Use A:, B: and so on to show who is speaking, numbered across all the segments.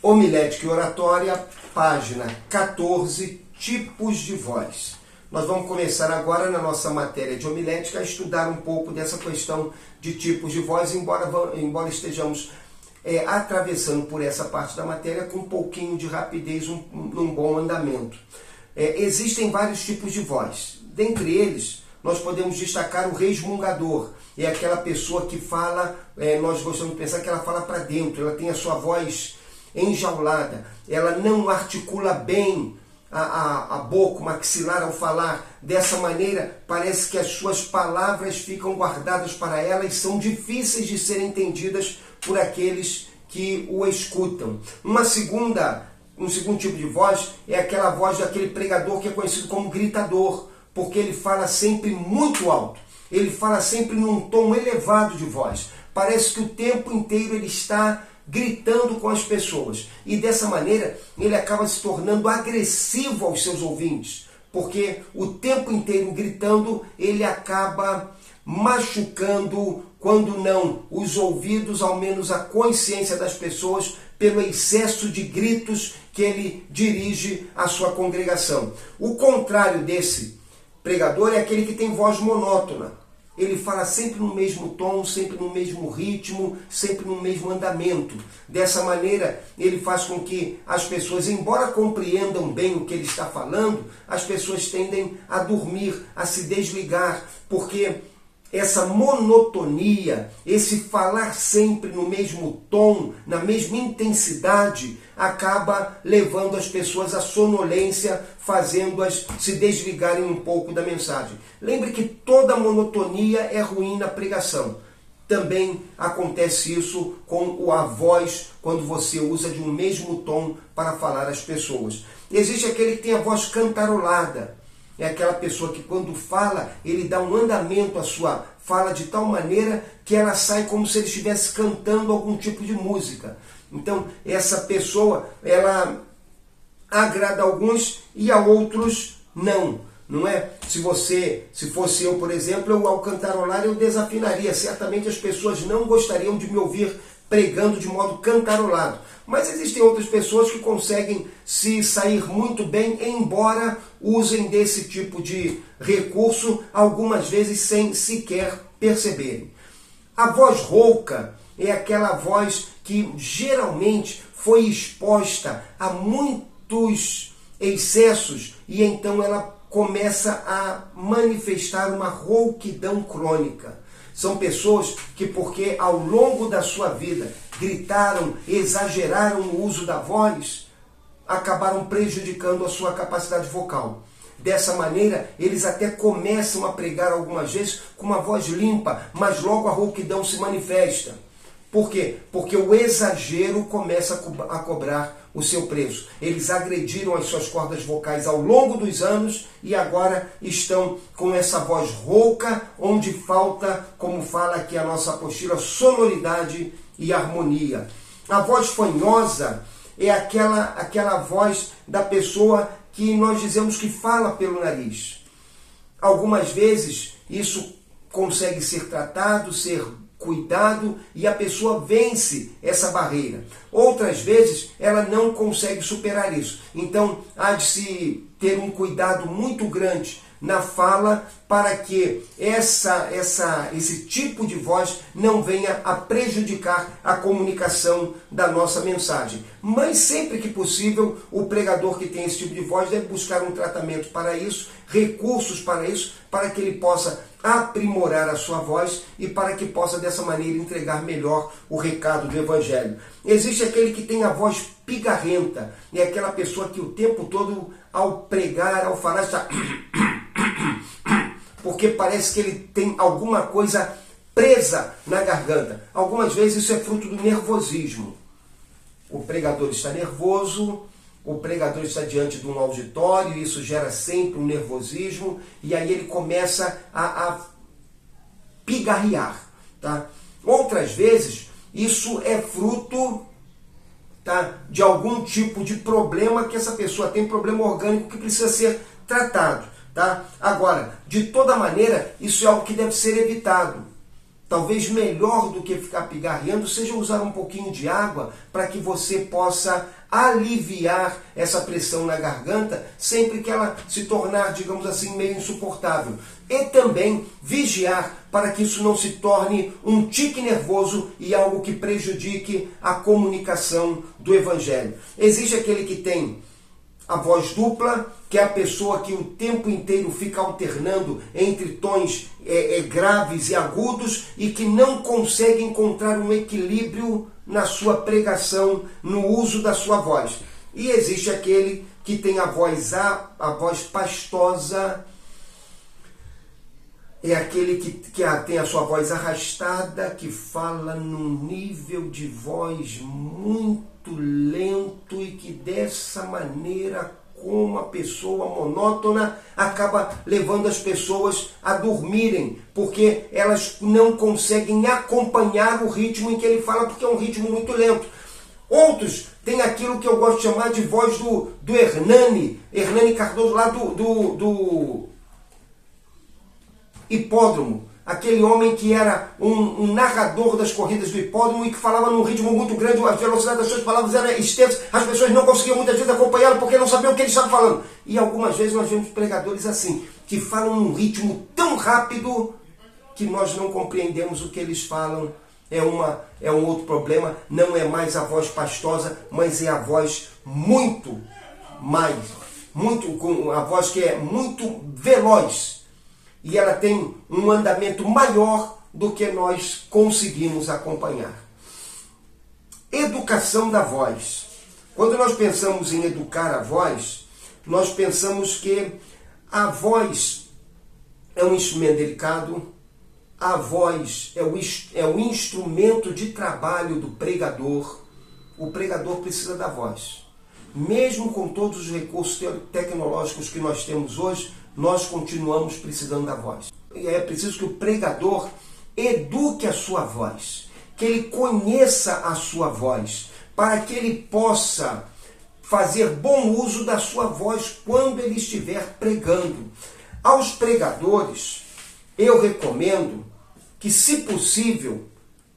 A: Homilética e Oratória, página 14, tipos de voz. Nós vamos começar agora na nossa matéria de homilética a estudar um pouco dessa questão de tipos de voz, embora estejamos atravessando por essa parte da matéria com um pouquinho de rapidez, num bom andamento. Existem vários tipos de voz. Dentre eles, nós podemos destacar o resmungador. É aquela pessoa que fala, nós gostamos de pensar que ela fala para dentro, ela tem a sua voz enjaulada, ela não articula bem a boca, o maxilar ao falar. Dessa maneira, parece que as suas palavras ficam guardadas para ela e são difíceis de serem entendidas por aqueles que o escutam. Um segundo tipo de voz é aquela voz daquele pregador que é conhecido como gritador, porque ele fala sempre muito alto, ele fala sempre num tom elevado de voz. Parece que o tempo inteiro ele está gritando com as pessoas. E dessa maneira ele acaba se tornando agressivo aos seus ouvintes, porque o tempo inteiro gritando ele acaba machucando, quando não os ouvidos, ao menos a consciência das pessoas, pelo excesso de gritos que ele dirige à sua congregação. O contrário desse pregador é aquele que tem voz monótona. Ele fala sempre no mesmo tom, sempre no mesmo ritmo, sempre no mesmo andamento. Dessa maneira, ele faz com que as pessoas, embora compreendam bem o que ele está falando, as pessoas tendem a dormir, a se desligar, porque essa monotonia, esse falar sempre no mesmo tom, na mesma intensidade, acaba levando as pessoas à sonolência, fazendo-as se desligarem um pouco da mensagem. Lembre que toda monotonia é ruim na pregação. Também acontece isso com a voz, quando você usa de um mesmo tom para falar às pessoas. Existe aquele que tem a voz cantarolada. É aquela pessoa que quando fala, ele dá um andamento à sua fala de tal maneira que ela sai como se ele estivesse cantando algum tipo de música. Então, essa pessoa, ela agrada a alguns e a outros não é? Se fosse eu, por exemplo, eu ao cantarolar eu desafinaria. Certamente as pessoas não gostariam de me ouvir pregando de modo cantarolado. Mas existem outras pessoas que conseguem se sair muito bem, embora usem desse tipo de recurso, algumas vezes sem sequer perceberem. A voz rouca é aquela voz que geralmente foi exposta a muitos excessos e então ela começa a manifestar uma rouquidão crônica. São pessoas que, porque ao longo da sua vida gritaram, exageraram no uso da voz, acabaram prejudicando a sua capacidade vocal. Dessa maneira, eles até começam a pregar algumas vezes com uma voz limpa, mas logo a rouquidão se manifesta. Por quê? Porque o exagero começa a cobrar o seu preço. Eles agrediram as suas cordas vocais ao longo dos anos e agora estão com essa voz rouca, onde falta, como fala aqui a nossa apostila, sonoridade e harmonia. A voz fanhosa é aquela voz da pessoa que nós dizemos que fala pelo nariz. Algumas vezes isso consegue ser tratado, ser cuidado e a pessoa vence essa barreira. Outras vezes ela não consegue superar isso. Então há de se ter um cuidado muito grande na fala para que esse tipo de voz não venha a prejudicar a comunicação da nossa mensagem. Mas sempre que possível, o pregador que tem esse tipo de voz deve buscar um tratamento para isso, recursos para isso, para que ele possa aprimorar a sua voz e para que possa dessa maneira entregar melhor o recado do Evangelho. Existe aquele que tem a voz pigarrenta, é aquela pessoa que o tempo todo ao pregar, ao falar, está porque parece que ele tem alguma coisa presa na garganta. Algumas vezes isso é fruto do nervosismo. O pregador está nervoso, o pregador está diante de um auditório, isso gera sempre um nervosismo, e aí ele começa a pigarrear. Tá? Outras vezes, isso é fruto de algum tipo de problema que essa pessoa tem, problema orgânico que precisa ser tratado. Tá? Agora, de toda maneira, isso é algo que deve ser evitado. talvez melhor do que ficar pigarreando, seja usar um pouquinho de água para que você possa aliviar essa pressão na garganta sempre que ela se tornar, digamos assim, meio insuportável. E também vigiar para que isso não se torne um tique nervoso e algo que prejudique a comunicação do Evangelho. Existe aquele que tem a voz dupla, que é a pessoa que o tempo inteiro fica alternando entre tons graves e agudos e que não consegue encontrar um equilíbrio na sua pregação, no uso da sua voz. E existe aquele que tem a voz pastosa, é aquele que tem a sua voz arrastada, que fala num nível de voz muito lento e que dessa maneira, como uma pessoa monótona, acaba levando as pessoas a dormirem, porque elas não conseguem acompanhar o ritmo em que ele fala, porque é um ritmo muito lento. Outros têm aquilo que eu gosto de chamar de voz do Hernani Cardoso, lá do hipódromo, aquele homem que era um narrador das corridas do hipódromo e que falava num ritmo muito grande, a velocidade das suas palavras era extensa, as pessoas não conseguiam muitas vezes acompanhá-lo porque não sabiam o que ele estava falando. E algumas vezes nós vemos pregadores assim, que falam num ritmo tão rápido que nós não compreendemos o que eles falam. É um outro problema, não é mais a voz pastosa, mas é a voz a voz que é muito veloz. E ela tem um andamento maior do que nós conseguimos acompanhar. Educação da voz. Quando nós pensamos em educar a voz, nós pensamos que a voz é um instrumento delicado, a voz é o instrumento de trabalho do pregador. O pregador precisa da voz. Mesmo com todos os recursos tecnológicos que nós temos hoje, nós continuamos precisando da voz. E é preciso que o pregador eduque a sua voz, que ele conheça a sua voz, para que ele possa fazer bom uso da sua voz quando ele estiver pregando. Aos pregadores, eu recomendo que, se possível,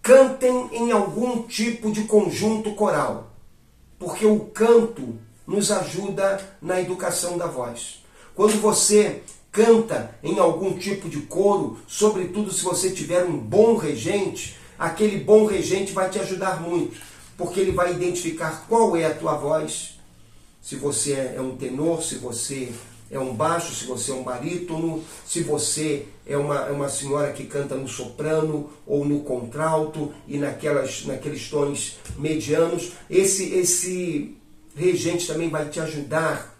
A: cantem em algum tipo de conjunto coral, porque o canto nos ajuda na educação da voz. Quando você canta em algum tipo de coro, sobretudo se você tiver um bom regente, aquele bom regente vai te ajudar muito, porque ele vai identificar qual é a tua voz, se você é um tenor, se você é um baixo, se você é um barítono, se você é uma senhora que canta no soprano ou no contralto e naqueles tons medianos. Esse regente também vai te ajudar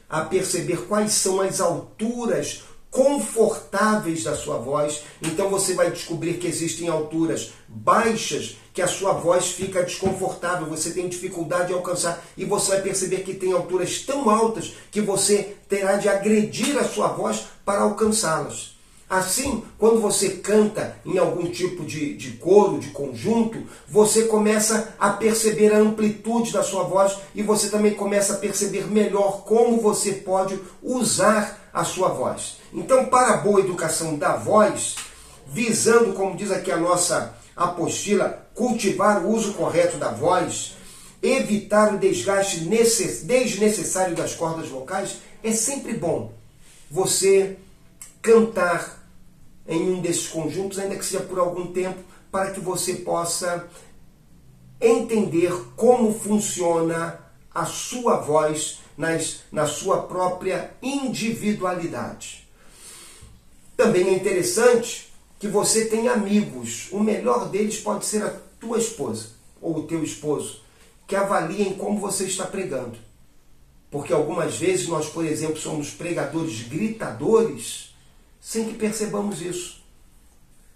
A: a perceber quais são as alturas confortáveis da sua voz. Então você vai descobrir que existem alturas baixas que a sua voz fica desconfortável, você tem dificuldade de alcançar, e você vai perceber que tem alturas tão altas que você terá de agredir a sua voz para alcançá-las. Assim, quando você canta em algum tipo de coro, de conjunto, você começa a perceber a amplitude da sua voz e você também começa a perceber melhor como você pode usar a sua voz. Então, para a boa educação da voz, visando, como diz aqui a nossa apostila, cultivar o uso correto da voz, evitar o desgaste desnecessário das cordas vocais, é sempre bom você cantar em um desses conjuntos, ainda que seja por algum tempo, para que você possa entender como funciona a sua voz na sua própria individualidade. Também é interessante que você tenha amigos. O melhor deles pode ser a tua esposa ou o teu esposo, que avaliem como você está pregando. Porque algumas vezes nós, por exemplo, somos pregadores gritadores sem que percebamos isso.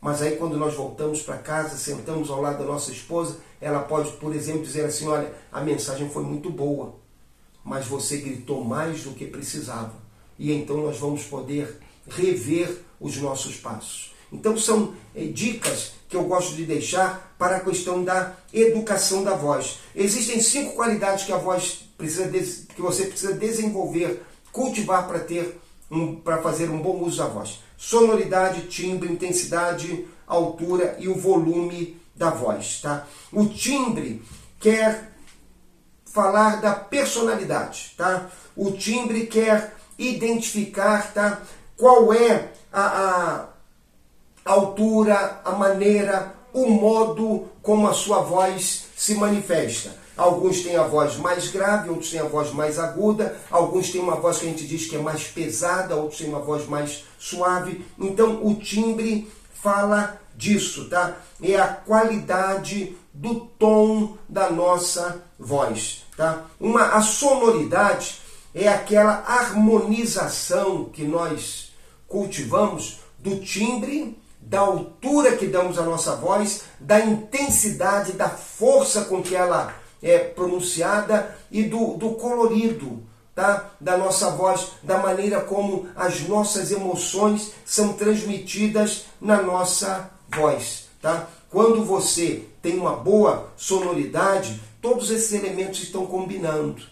A: Mas aí quando nós voltamos para casa, sentamos ao lado da nossa esposa, ela pode, por exemplo, dizer assim: olha, a mensagem foi muito boa, mas você gritou mais do que precisava. E então nós vamos poder rever os nossos passos. Então são dicas que eu gosto de deixar para a questão da educação da voz. Existem 5 qualidades que a voz que você precisa desenvolver, cultivar para fazer um bom uso da voz: sonoridade, timbre, intensidade, altura e o volume da voz, tá? O timbre quer falar da personalidade, tá? O timbre quer identificar, tá? Qual é a altura, a maneira, o modo como a sua voz se manifesta. Alguns têm a voz mais grave, outros têm a voz mais aguda, alguns têm uma voz que a gente diz que é mais pesada, outros têm uma voz mais suave. Então o timbre fala disso, tá? É a qualidade do tom da nossa voz, tá? A sonoridade é aquela harmonização que nós cultivamos do timbre, da altura que damos à nossa voz, da intensidade, da força com que ela é pronunciada e do colorido, tá? Da nossa voz, da maneira como as nossas emoções são transmitidas na nossa voz, tá? Quando você tem uma boa sonoridade, todos esses elementos estão combinando.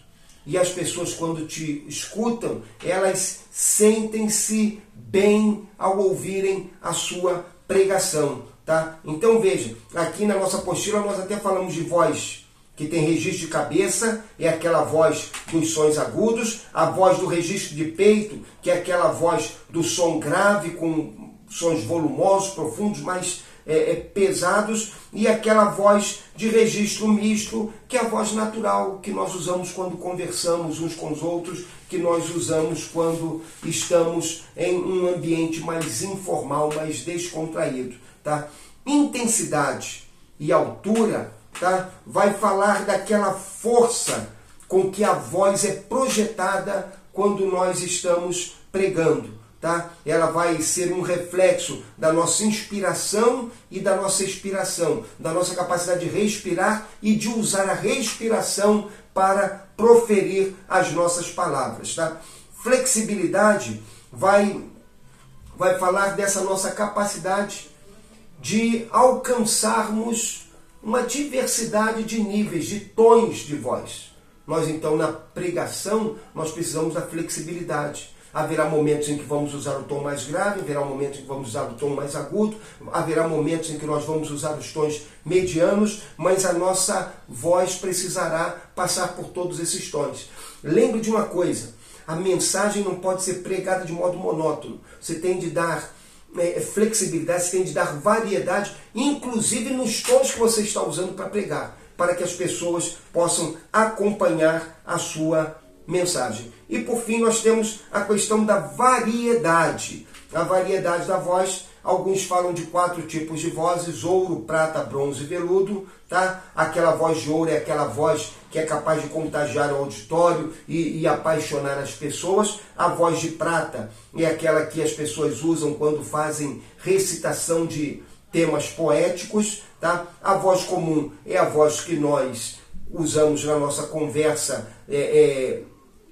A: E as pessoas, quando te escutam, elas sentem-se bem ao ouvirem a sua pregação, tá? Então veja, aqui na nossa apostila nós até falamos de voz que tem registro de cabeça, é aquela voz dos sons agudos, a voz do registro de peito, que é aquela voz do som grave, com sons volumosos, profundos, mais pesados, e aquela voz de registro misto, que é a voz natural, que nós usamos quando conversamos uns com os outros, que nós usamos quando estamos em um ambiente mais informal, mais descontraído, tá? Intensidade e altura, tá? Vai falar daquela força com que a voz é projetada quando nós estamos pregando, tá? Ela vai ser um reflexo da nossa inspiração e da nossa expiração, da nossa capacidade de respirar e de usar a respiração para proferir as nossas palavras, tá? Flexibilidade vai falar dessa nossa capacidade de alcançarmos uma diversidade de níveis, de tons de voz. Nós, então, na pregação, nós precisamos da flexibilidade. Haverá momentos em que vamos usar o tom mais grave, haverá momentos em que vamos usar o tom mais agudo, haverá momentos em que nós vamos usar os tons medianos, mas a nossa voz precisará passar por todos esses tons. Lembre de uma coisa, a mensagem não pode ser pregada de modo monótono. Você tem de dar flexibilidade, você tem de dar variedade, inclusive nos tons que você está usando para pregar, para que as pessoas possam acompanhar a sua mensagem. E por fim nós temos a questão da variedade. A variedade da voz, alguns falam de 4 tipos de vozes: ouro, prata, bronze e veludo, tá? Aquela voz de ouro é aquela voz que é capaz de contagiar o auditório e apaixonar as pessoas. A voz de prata é aquela que as pessoas usam quando fazem recitação de temas poéticos, tá? A voz comum é a voz que nós usamos na nossa conversa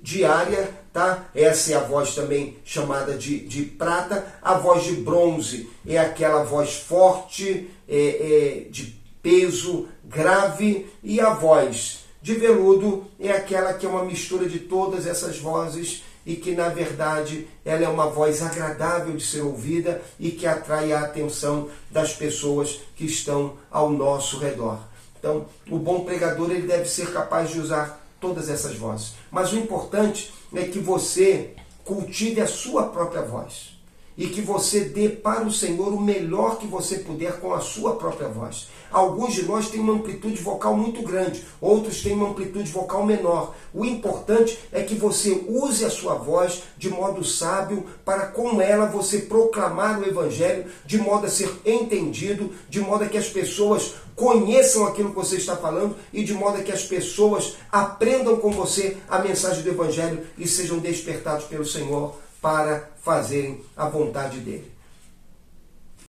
A: diária, tá? Essa é a voz também chamada de prata. A voz de bronze é aquela voz forte, de peso, grave, e a voz de veludo é aquela que é uma mistura de todas essas vozes e que, na verdade, ela é uma voz agradável de ser ouvida e que atrai a atenção das pessoas que estão ao nosso redor. Então, o bom pregador ele deve ser capaz de usar todas essas vozes. Mas o importante é que você cultive a sua própria voz e que você dê para o Senhor o melhor que você puder com a sua própria voz. Alguns de nós têm uma amplitude vocal muito grande, outros têm uma amplitude vocal menor. O importante é que você use a sua voz de modo sábio para com ela você proclamar o Evangelho de modo a ser entendido, de modo a que as pessoas conheçam aquilo que você está falando e de modo a que as pessoas aprendam com você a mensagem do Evangelho e sejam despertados pelo Senhor para fazerem a vontade dele.